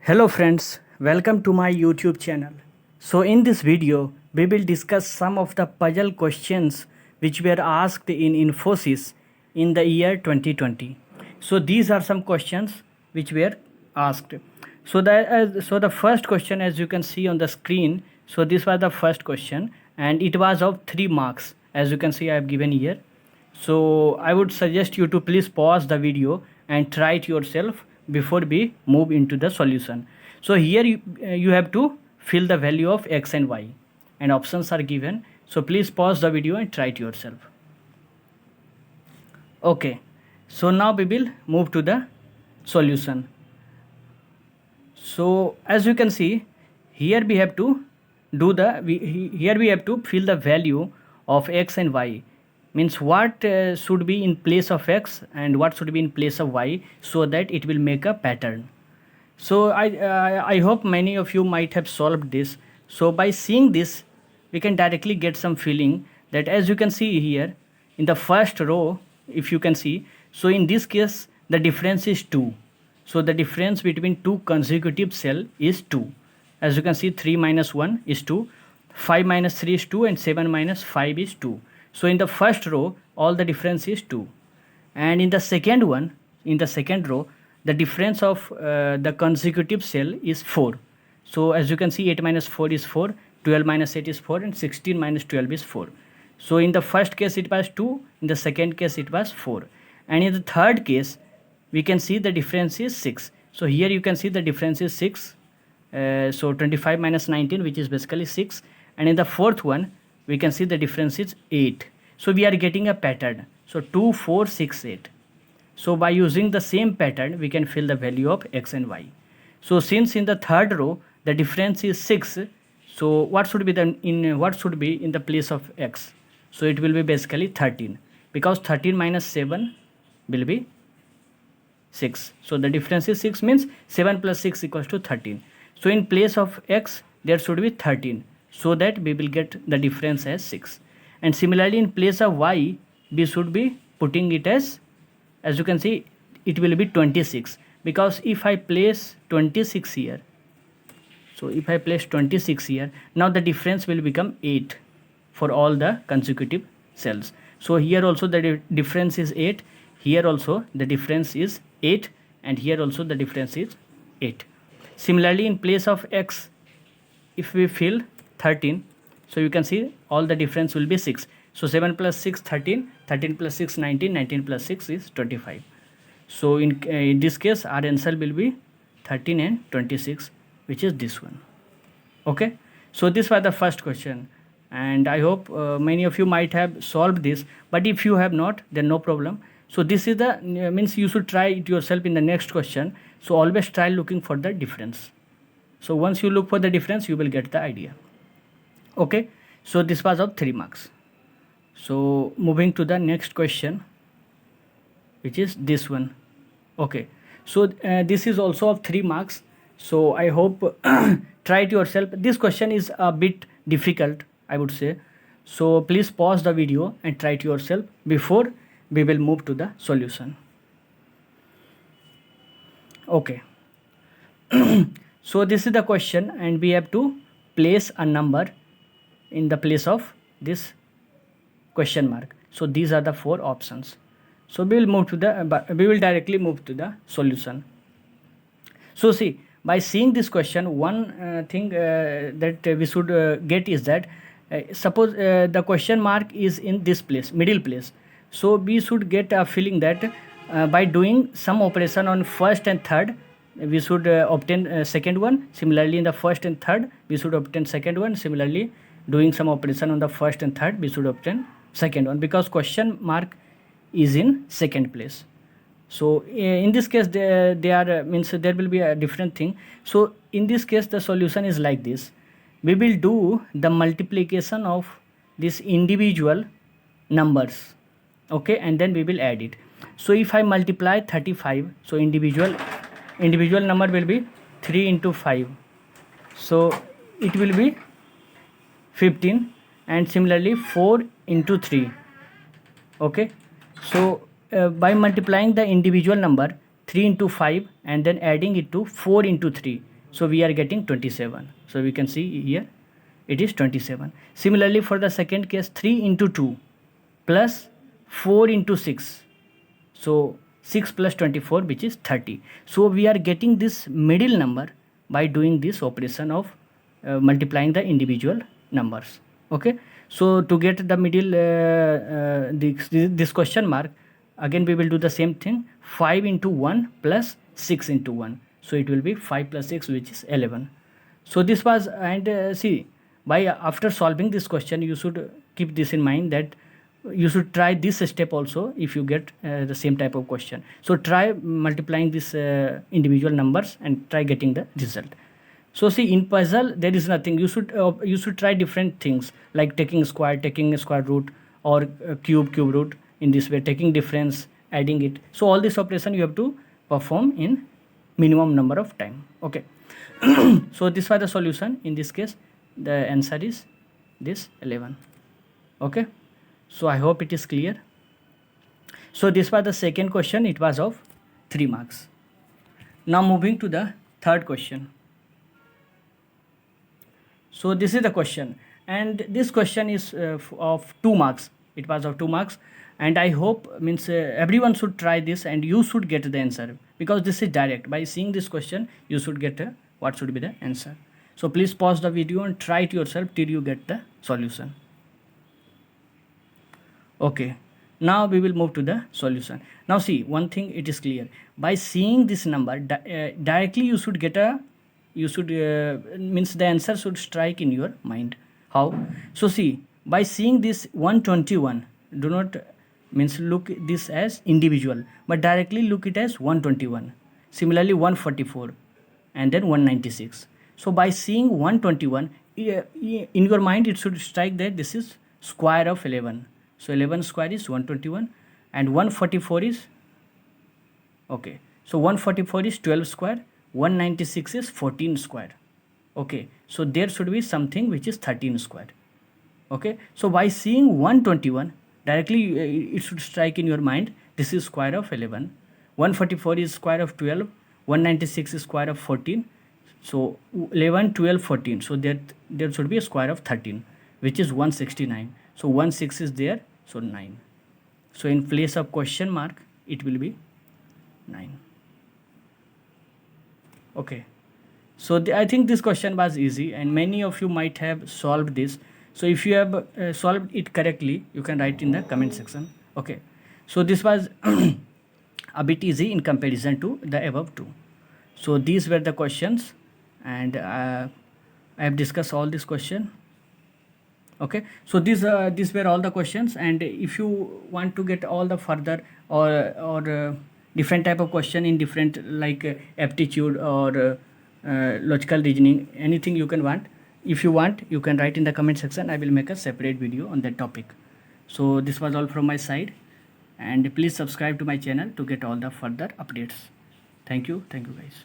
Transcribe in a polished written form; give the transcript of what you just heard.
Hello friends, welcome to my YouTube channel. So in this video, we will discuss some of the puzzle questions which were asked in Infosys in the year 2020. So these are some questions which were asked. So the first question, as you can see on the screen, so this was the first question and it was of 3 marks. As you can see, I have given here. So I would suggest you to please pause the video and try it yourself before we move into the solution. So here you have to fill the value of x and y and options are given. So please pause the video and try it yourself. Okay, so now we will move to the solution. So as you can see, here we have to do here we have to fill the value of x and y, means what should be in place of x and what should be in place of y, so that it will make a pattern. So I hope many of you might have solved this. So by seeing this, we can directly get some feeling that, as you can see here in the first row, if you can see, so in this case the difference is 2. So the difference between two consecutive cell is 2. As you can see, 3 minus 1 is 2, 5 minus 3 is 2, and 7 minus 5 is 2. So in the first row, all the difference is 2. And in the second one, in the second row, the difference of the consecutive cell is 4. So as you can see, 8 minus 4 is 4, 12 minus 8 is 4, and 16 minus 12 is 4. So in the first case it was 2, in the second case it was 4. And in the third case, we can see the difference is 6. So here you can see the difference is 6. So 25 minus 19, which is basically 6. And in the fourth one, we can see the difference is 8. So we are getting a pattern. So 2, 4, 6, 8. So by using the same pattern, we can fill the value of x and y. So since in the third row the difference is 6, so what should be in the place of x? So it will be basically 13, because 13 minus 7 will be 6. So the difference is 6, means 7 plus 6 equals to 13. So in place of x, there should be 13, so that we will get the difference as 6. And similarly, in place of y, we should be putting it as you can see, it will be 26, because if I place 26 here, so if I place 26 here, now the difference will become 8 for all the consecutive cells. So here also the difference is 8, here also the difference is 8, and here also the difference is 8. Similarly, in place of x, if we fill 13, so you can see all the difference will be 6. So 7 plus 6, 13, 13 plus 6, 19, 19 plus 6 is 25. So in this case, our answer will be 13 and 26, which is this one. Okay, so this was the first question, and I hope many of you might have solved this, but if you have not, then no problem. So this is the means you should try it yourself in the next question. So always try looking for the difference. So once you look for the difference, you will get the idea. Okay, so this was of 3 marks. So moving to the next question, which is this one. Okay, so this is also of 3 marks. So I hope try it yourself. This question is a bit difficult, I would say. So please pause the video and try it yourself before we will move to the solution. Okay. So this is the question, and we have to place a number in the place of this question mark. So these are the 4 options. So we will directly move to the solution. So see, by seeing this question, one thing that we should get is that suppose the question mark is in this place, middle place. So we should get a feeling that by doing some operation on first and third, we should obtain second one. Similarly, in the first and third, we should obtain second one. Similarly, doing some operation on the first and third, we should obtain second one, because question mark is in second place. So in this case, means there will be a different thing. So in this case, the solution is like this. We will do the multiplication of these individual numbers. Okay, and then we will add it. So if I multiply 35, so individual number will be 3 into 5. So it will be 15, and similarly 4 into 3. Okay, so by multiplying the individual number 3 into 5 and then adding it to 4 into 3, So we are getting 27. So we can see here it is 27. Similarly, for the second case, 3 into 2 plus 4 into 6. So 6 plus 24, which is 30. So we are getting this middle number by doing this operation of multiplying the individual numbers. Okay. So to get the middle, this question mark, again we will do the same thing. 5 into 1 plus 6 into 1. So it will be 5 plus 6, which is 11. So this was, and see, by after solving this question, you should keep this in mind that you should try this step also if you get the same type of question. So try multiplying these individual numbers and try getting the result. So see, in puzzle there is nothing. You should try different things like taking square, taking a square root, or cube root. In this way, taking difference, adding it. So all this operation you have to perform in minimum number of time. Okay. So this was the solution. In this case, the answer is this 11. Okay. So I hope it is clear. So this was the second question. It was of 3 marks. Now moving to the third question. So this is the question, and this question is of 2 marks. It was of 2 marks, and I hope everyone should try this and you should get the answer, because this is direct. By seeing this question, you should get what should be the answer. So please pause the video and try it yourself till you get the solution. Okay, now we will move to the solution. Now see, one thing, it is clear. By seeing this number directly, you should get the answer should strike in your mind. How? So see, by seeing this 121, do not look this as individual, but directly look it as 121. Similarly 144 and then 196. So by seeing 121, in your mind it should strike that this is square of 11. So 11 square is 121, and 144 is, okay, so 144 is 12 square, 196 is 14 square. Okay, so there should be something which is 13 square. Okay, so by seeing 121, directly it should strike in your mind this is square of 11, 144 is square of 12, 196 is square of 14. So 11, 12, 14. So there should be a square of 13, which is 169. So 1 6 is there, so 9. So in place of question mark, it will be 9. Okay. So I think this question was easy, and many of you might have solved this. So if you have solved it correctly, you can write in the comment section. Okay. So this was a bit easy in comparison to the above two. So these were the questions, and I have discussed all this question. Okay, so these were all the questions, and if you want to get all the further or different type of question in different like aptitude or logical reasoning, anything you can want. If you want, you can write in the comment section. I will make a separate video on that topic. So this was all from my side, and please subscribe to my channel to get all the further updates. Thank you guys.